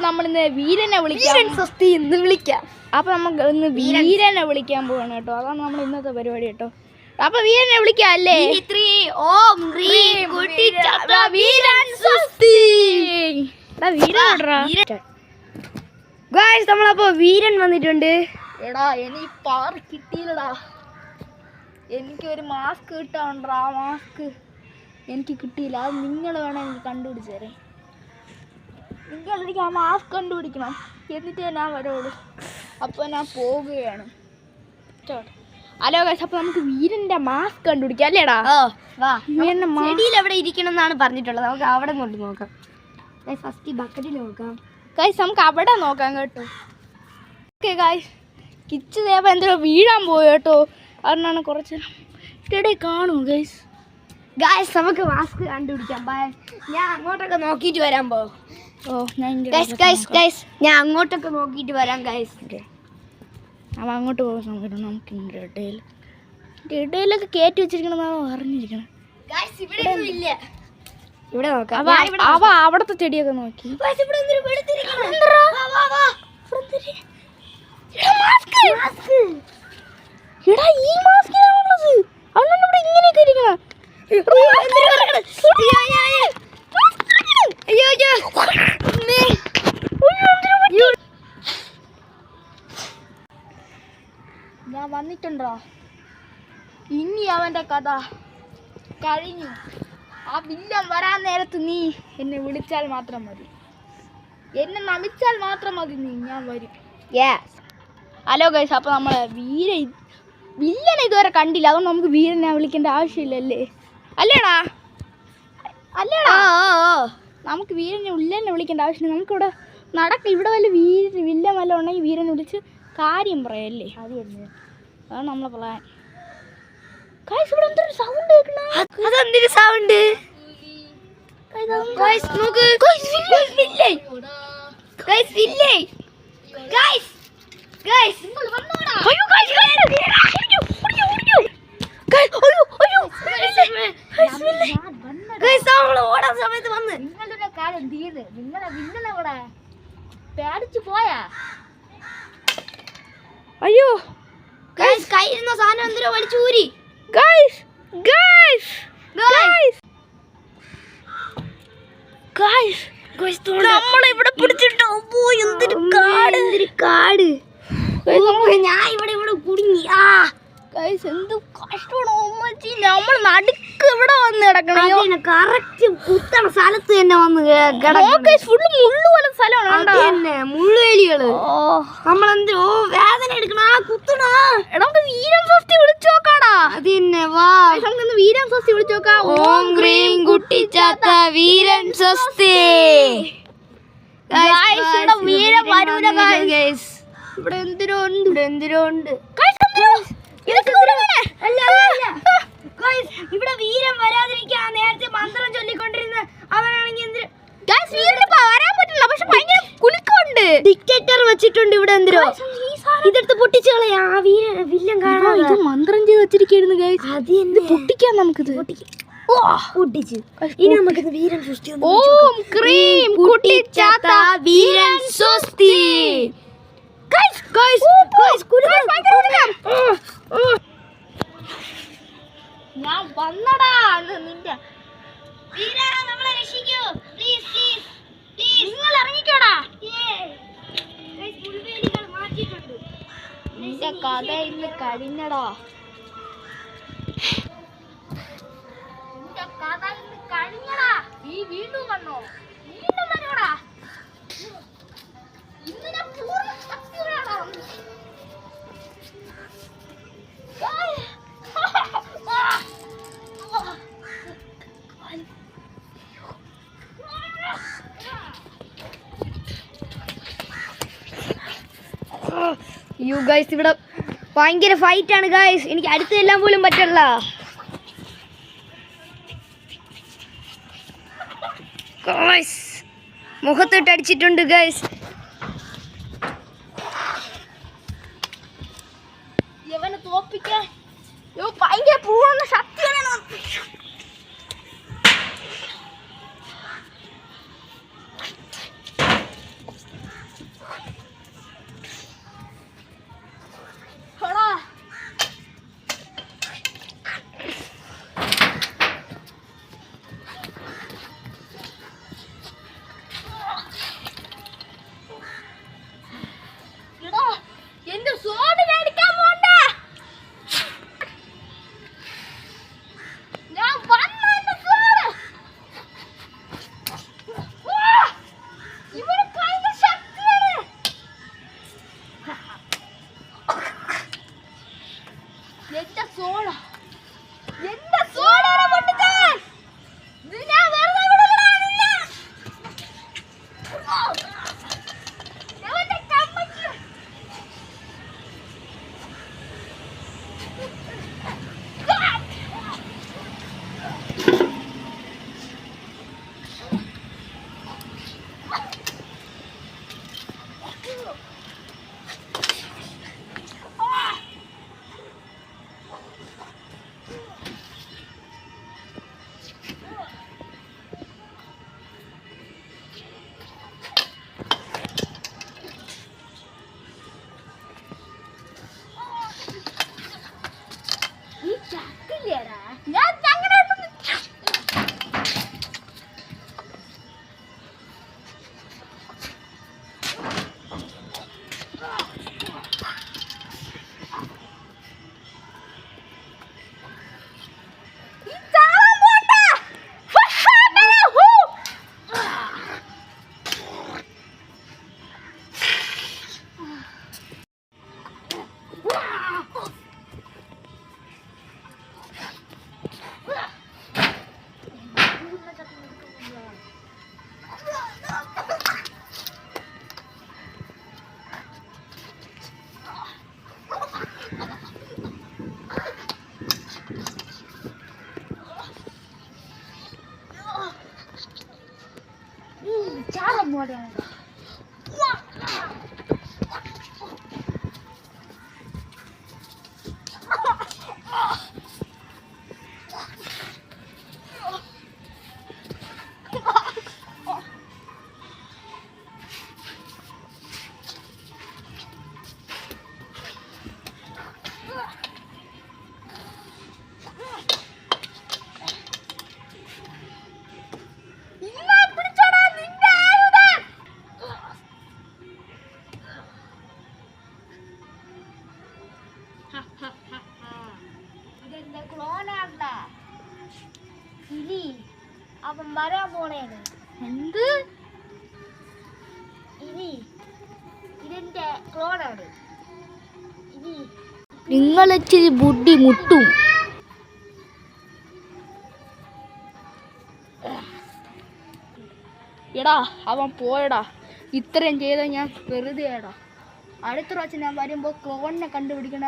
നമ്മൾ ഇന്ന് വീരനെ വിളിക്കാം. അപ്പൊ നമുക്ക് ഇന്ന് വീരനെ വിളിക്കാൻ പോവാണ് കേട്ടോ. അതാണ് നമ്മൾ ഇന്നത്തെ പരിപാടി കേട്ടോ. അപ്പൊ വീരനെ വിളിക്കാം അല്ലേ? നമ്മളപ്പോ വീരൻ വന്നിട്ടുണ്ട്. എടാ എനിക്ക് പവർ കിട്ടിയില്ലടാ. എനിക്കൊരു മാസ്ക് കിട്ടാണ്ടാ. ആ മാസ്ക് എനിക്ക് കിട്ടിയില്ല. അത് നിങ്ങൾ വേണം എനിക്ക് കണ്ടുപിടിച്ച് തരാൻ. നിങ്ങൾ എനിക്ക് ആ മാസ്ക് കണ്ടുപിടിക്കണം, എന്നിട്ടേ ഞാൻ വരുള്ളൂ. അപ്പോൾ ഞാൻ പോവുകയാണ്. ഹലോ ഗൈസ്, അപ്പോൾ നമുക്ക് വീരൻ്റെ മാസ്ക് കണ്ടുപിടിക്കാം അല്ലേടാ? വീരൻ്റെ ചെടിയിൽ എവിടെ ഇരിക്കണം എന്നാണ് പറഞ്ഞിട്ടുള്ളത്. നമുക്ക് അവിടെ കൊണ്ട് നോക്കാം. ഫസ്റ്റ് ബക്കറ്റിൽ നോക്കാം. ഗൈസ് നമുക്ക് അവിടെ നോക്കാം കേട്ടോ. ഓക്കെ ഗൈസ്, കിച്ച് ദേവ എന്തോ വീഴാൻ പോയി കേട്ടോ. അതിനാണ് കുറച്ച് ഇവിടെ കാണും ഗൈസ്. നമുക്ക് മാസ്ക് കണ്ടുപിടിക്കാം. ഞാൻ അങ്ങോട്ടൊക്കെ നോക്കിയിട്ട് വരാൻ പോ. ഗൈസ് ഞാൻ അങ്ങോട്ടൊക്കെ നോക്കിയിട്ട് വരാം ഗൈസ്. അവ അങ്ങോട്ട് പോകുന്ന സമയത്ത് നമുക്ക് ഇടയിലൊക്കെ കയറ്റി വെച്ചിരിക്കണമെന്നാണ് അറിഞ്ഞിരിക്കണം. ഇവിടെ നോക്കാം. അവ അവിടത്തെ ചെടിയൊക്കെ നോക്കി. എടാ ഈ മാസ്കിലാണുള്ളത്. അവനാണ് ഇവിടെ ഇങ്ങനെയൊക്കെ ഇരിക്കണം. ഞാൻ വന്നിട്ടുണ്ടോ? ഇനി അവന്റെ കഥ കഴിഞ്ഞു. ആ വില്ലൻ വരാൻ നേരത്ത് നീ എന്നെ വിളിച്ചാൽ മാത്രം മതി, എന്നെ നമിച്ചാൽ മാത്രം മതി. ഞാൻ വരും. ഹലോ ഗൈസ്, അപ്പോൾ നമ്മൾ വില്ലനെ ഇതുവരെ കണ്ടില്ല. അതുകൊണ്ട് നമുക്ക് വീരനെ വിളിക്കേണ്ട ആവശ്യമില്ലല്ലേ? അല്ലേടാ? നമുക്ക് വീരനെ വിളിക്കേണ്ട ആവശ്യമില്ല. നമുക്കിവിടെ ഇവിടെ വല്ല വില്ലൻ വല്ല ഉണ്ടെങ്കിൽ വീരനെ വിളിച്ച് കാര്യം പറയല്ലേ? അതാണ് നമ്മളെ പ്ലാൻ. ഇവിടെ എന്തൊരു സൗണ്ട് കേൾക്കണ? അതെന്തൊരു സൗണ്ട്? ഓടാൻ സമയത്ത് വന്ന് നിങ്ങളുടെ കാര്യം തീർന്ന് നിങ്ങളെ പേടിച്ചു പോയാ? അയ്യോ കയ്യിരുന്ന സാധനം എന്തിനോ വലിച്ചൂരി. നമ്മളിവിടെ പിടിച്ചിട്ടോ. എന്തൊരു കാട്. ഞാൻ ഇവിടെ കുടുങ്ങി. എന്ത് കഷ്ടമാണോ നമ്മൾ നടുക്ക് ഇവിടെ വന്ന് കിടക്കണം. കറക്റ്റ് കുത്തണ സ്ഥലത്ത് തന്നെ വന്ന് ഫുള്ള് മുള്ളു പോലെ സ്ഥലമാണ്. മുള്ളുവേലികള്. നമ്മളെന്ത് വേദന എടുക്കണ കുത്തണ. നമുക്ക് വീരം സ്വസ്തി വിളിച്ചു നോക്കാടാ. അതിന്നെ വാ, നമുക്ക് വീരം സ്വസ്തി വിളിച്ചു നോക്കാം. ഓം ക്രീം കുട്ടിച്ചാത്ത വീരൻ സ്വസ്തി. ഇവിടെ എന്തിനോ ഉണ്ട്. ഇവിടെ വീരൻ വരാതിരിക്കാൻ നേരത്തെ മന്ത്രം ചൊല്ലിക്കൊണ്ടിരുന്ന അവനാണെങ്കിൽ വരാൻ പറ്റില്ല. പക്ഷെ ഭയങ്കര കുലുക്കമുണ്ട്. ഡിക്റ്റേറ്റർ വെച്ചിട്ടുണ്ട് ഇവിടെ. എന്തിനോ ഇതെടുത്ത് പൊട്ടിച്ചു കളയാ. വില്ലൻ കാണാം. ഇത് മന്ത്രം ചെയ്ത് വെച്ചിരിക്കുന്നു. പൊട്ടിക്കാം. നമുക്കിത് പൊട്ടിച്ച് ഇനി നമുക്കിത് വീരൻ സ്വസ്തി. ഓം ക്രീം കുട്ടിച്ചാത്ത വീരൻ സ്വസ്തി. ഞാൻ വന്നടാ. നിന്റെ നിങ്ങൾ ഇറങ്ങിക്കോടാ. നിന്റെ കഥ ഇന്ന് കഴിഞ്ഞടാ. ഈ വീണ്ടും വന്നോ? വീണ്ടും വരോടാ. ഇന്ന് ഞാൻ പൂർണ്ണ ശക്തിയോടാ. ഇവിടെ ഭയങ്കര ഫൈറ്റ് ആണ് ഗൈസ്. എനിക്ക് അടുത്ത് എല്ലാം പോലും പറ്റില്ല. മുഖത്തോട്ട് അടിച്ചിട്ടുണ്ട് ഗൈസ്. ഇവനെ തോപ്പിക്കാൻ ഭയങ്കര പൂർണ്ണ ശക്തിയാണ്. അങ്ങോട്ടാണ്. ഇതെന്റെ ക്ലോണാണ്ട. ഇനി അവൻ വരാൻ പോണേണ്. എന്ത്? ഇനി ഇതെന്റെ ക്ലോണാണ്. ഇനി നിങ്ങളിച്ചിരി ബുദ്ധി മുട്ടും. എടാ അവൻ പോയടാ. ഇത്രയും ചെയ്ത ഞാൻ വെറുതെയാടാ. അടുത്ത പ്രാവശ്യം ഞാൻ വരുമ്പോൾ ക്ലോണിനെ കണ്ടുപിടിക്കണ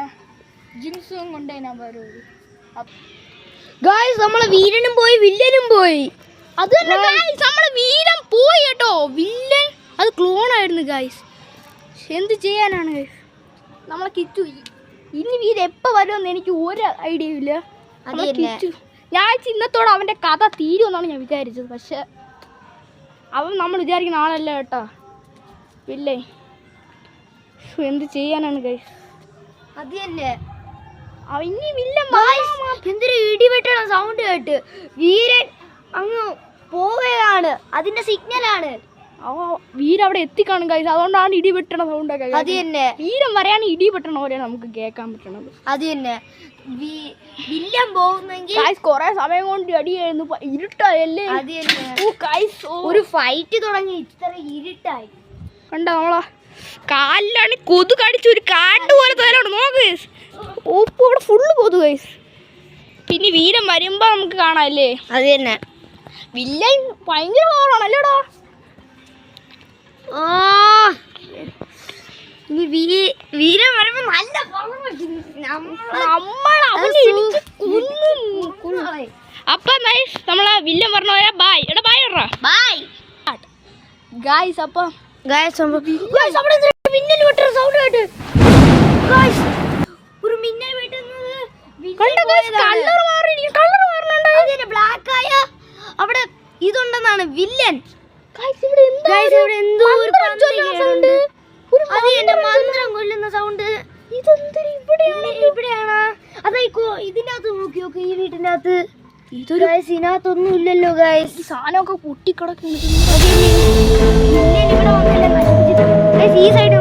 ജിൻസും കൊണ്ടേ ഞാൻ വരുള്ളൂ. ഗായ്സ് നമ്മളെ വീരനും പോയി വില്ലനും പോയി. അത് തന്നെ ഗായ്സ്, നമ്മളെ വീരൻ പോയി കേട്ടോ. വില്ലൻ അത് ക്ലോൺ ആയിരുന്നു ഗായ്സ്. എന്ത് ചെയ്യാനാണ് ഗായ്സ്? നമ്മളെ കിച്ചു ഇനി വീര എപ്പോൾ വരുമെന്ന് എനിക്ക് ഒരു ഐഡിയ ഇല്ല. അത് തന്നെ. ഞാൻ ഇന്നത്തോടെ അവൻ്റെ കഥ തീരുമെന്നാണ് ഞാൻ വിചാരിച്ചത്. പക്ഷെ അവൻ നമ്മൾ വിചാരിക്കുന്ന ആളല്ല കേട്ടോ വില്ലേ. എന്ത് ചെയ്യാനാണ് ഗൈസ്? അത് തന്നെ. ഇനി വില്ലൻ എന്തൊരു ഇടിവെട്ടണ സൗണ്ട് കേട്ട് വീരൻ അങ്ങ് പോവുകയാണ്. അതിന്റെ സിഗ്നലാണ്. വീര അവിടെ എത്തിക്കാണും ഗൈസ്. അതുകൊണ്ടാണ് ഇടി വെട്ടണ സൗണ്ട് ഒക്കെ. അത് തന്നെ. വീരൻ വരെയാണ് ഇടി വെട്ടണ പോലെ നമുക്ക് കേൾക്കാൻ പറ്റണത്. അത് തന്നെ. വില്ലൻ പോകുന്നെങ്കിൽ കൊറേ സമയം കൊണ്ട് അടിയായിരുന്നു. ഇരുട്ടായല്ലേ? അത് തന്നെ. ഒരു ഫൈറ്റ് തുടങ്ങി. ഇത്ര ഇരുട്ടായി കണ്ട നമ്മളാ കാലിലാണ് കൊതു കടിച്ചു. ഒരു കാട്ട് പോലെ തലോണ്ട് നോക്ക്. ഉപ്പ് ഇവിടെ ഫുള്ള് കൊതു ഗൈസ്. പിന്നെ വീരൻ വരുമ്പോ നമുക്ക് കാണാല്ലേ? അത് തന്നെ. വില്ലൻ ഭയങ്കര പവറാണല്ലേടാ. ഇനി വീരൻ വരുമ്പോ നല്ല അപ്പൊ നമ്മളെ വില്ലൻ പറഞ്ഞ പോലെ ബായ്. എടാ ബായ് ഇടറാ. Bye guys. അപ്പൊ മിന്നൽ വെട്ടുന്ന സൗണ്ട് കേട്ട് ഒരു മിന്നൽ വെട്ടുന്നത് ബ്ലാക്ക് ആയ അവിടെ ഇതുണ്ടെന്നാണ് വില്ലൻ. ഇവിടെ എന്തോ ഒരു മന്ത്രം കൊല്ലുന്ന സൗണ്ട്. ഇവിടെയാണ്. അതായിക്കോ ഇതിനകത്ത് നോക്കി നോക്ക്. ഈ വീട്ടിനകത്ത് ഇതിനകത്തൊന്നും ഇല്ലല്ലോ ഗൈസ്. സാധനമൊക്കെ പൊട്ടിക്കിടക്കുന്നു. ഇവിടെ വന്നല്ലേ നശിപ്പിച്ചിട്ട്. ഈ സൈഡ്